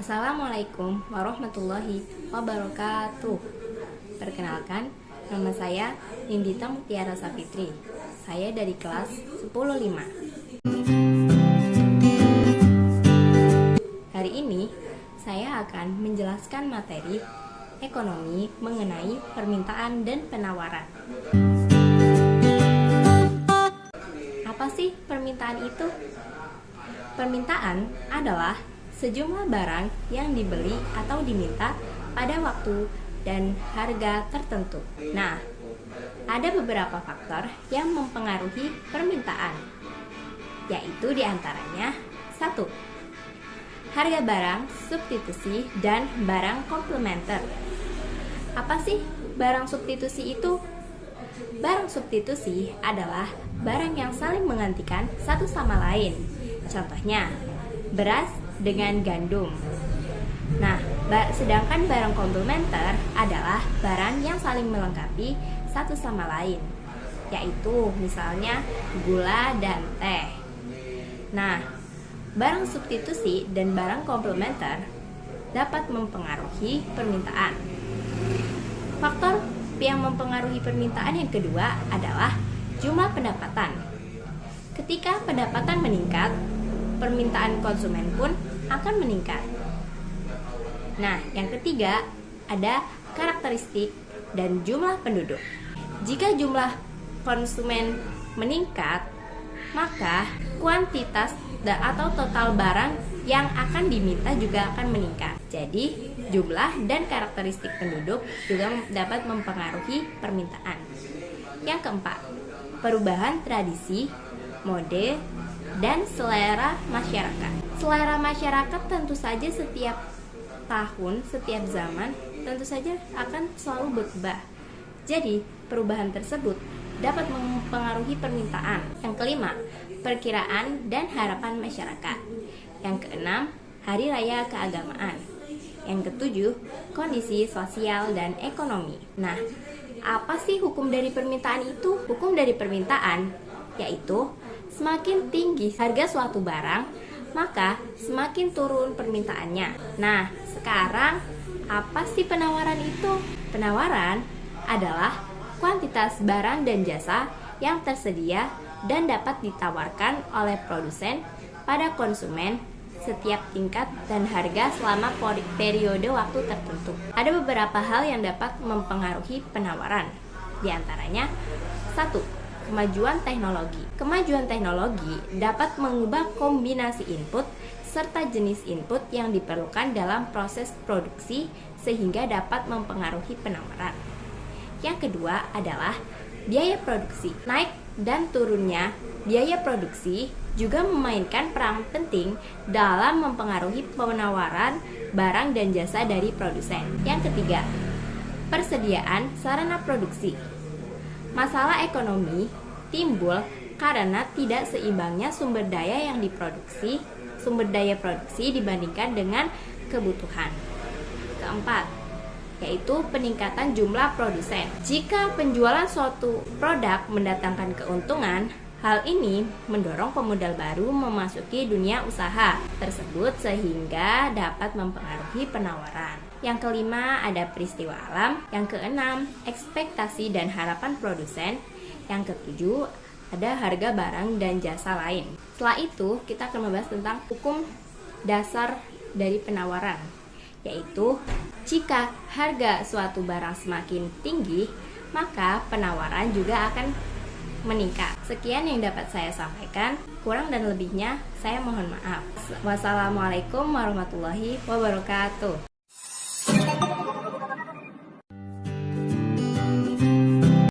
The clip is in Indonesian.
Assalamualaikum warahmatullahi wabarakatuh. Perkenalkan, nama saya Nindita Mutiara Safitri. Saya dari kelas 10-5. Hari ini saya akan menjelaskan materi ekonomi mengenai permintaan dan penawaran. Apa sih permintaan itu? Permintaan adalah sejumlah barang yang dibeli atau diminta pada waktu dan harga tertentu. Nah, ada beberapa faktor yang mempengaruhi permintaan, yaitu diantaranya 1. Harga barang substitusi dan barang komplementer. Apa sih barang substitusi itu? Barang substitusi adalah barang yang saling menggantikan satu sama lain. Contohnya, beras dengan gandum. Nah, sedangkan barang komplementer adalah barang yang saling melengkapi satu sama lain, yaitu misalnya gula dan teh. Nah, barang substitusi dan barang komplementer dapat mempengaruhi permintaan. Faktor yang mempengaruhi permintaan yang kedua adalah jumlah pendapatan. Ketika pendapatan meningkat, permintaan konsumen pun akan meningkat. Nah, yang ketiga ada karakteristik dan jumlah penduduk. Jika jumlah konsumen meningkat, maka kuantitas atau total barang yang akan diminta juga akan meningkat. Jadi, jumlah dan karakteristik penduduk juga dapat mempengaruhi permintaan. Yang keempat, perubahan tradisi, mode, dan selera masyarakat. Selera masyarakat tentu saja setiap tahun, setiap zaman tentu saja akan selalu berubah. Jadi, perubahan tersebut dapat mempengaruhi permintaan. Yang kelima, perkiraan dan harapan masyarakat. Yang keenam, hari raya keagamaan. Yang ketujuh, kondisi sosial dan ekonomi. Nah, apa sih hukum dari permintaan itu? Hukum dari permintaan yaitu semakin tinggi harga suatu barang, maka semakin turun permintaannya. Nah, sekarang apa sih penawaran itu? Penawaran adalah kuantitas barang dan jasa yang tersedia dan dapat ditawarkan oleh produsen pada konsumen setiap tingkat dan harga selama periode waktu tertentu. Ada beberapa hal yang dapat mempengaruhi penawaran. Di antaranya, 1. Kemajuan teknologi. Kemajuan teknologi dapat mengubah kombinasi input serta jenis input yang diperlukan dalam proses produksi sehingga dapat mempengaruhi penawaran. Yang kedua adalah biaya produksi. Naik dan turunnya biaya produksi juga memainkan peran penting dalam mempengaruhi penawaran barang dan jasa dari produsen. Yang ketiga, persediaan sarana produksi. Masalah ekonomi timbul karena tidak seimbangnya sumber daya produksi dibandingkan dengan kebutuhan. Keempat, yaitu peningkatan jumlah produsen. Jika penjualan suatu produk mendatangkan keuntungan, hal ini mendorong pemodal baru memasuki dunia usaha tersebut sehingga dapat mempengaruhi penawaran. Yang kelima ada peristiwa alam. Yang keenam, ekspektasi dan harapan produsen. Yang ketujuh ada harga barang dan jasa lain. Setelah itu kita akan membahas tentang hukum dasar dari penawaran, yaitu jika harga suatu barang semakin tinggi, maka penawaran juga akan meningkat. Sekian yang dapat saya sampaikan. Kurang dan lebihnya saya mohon maaf. Wassalamualaikum warahmatullahi wabarakatuh.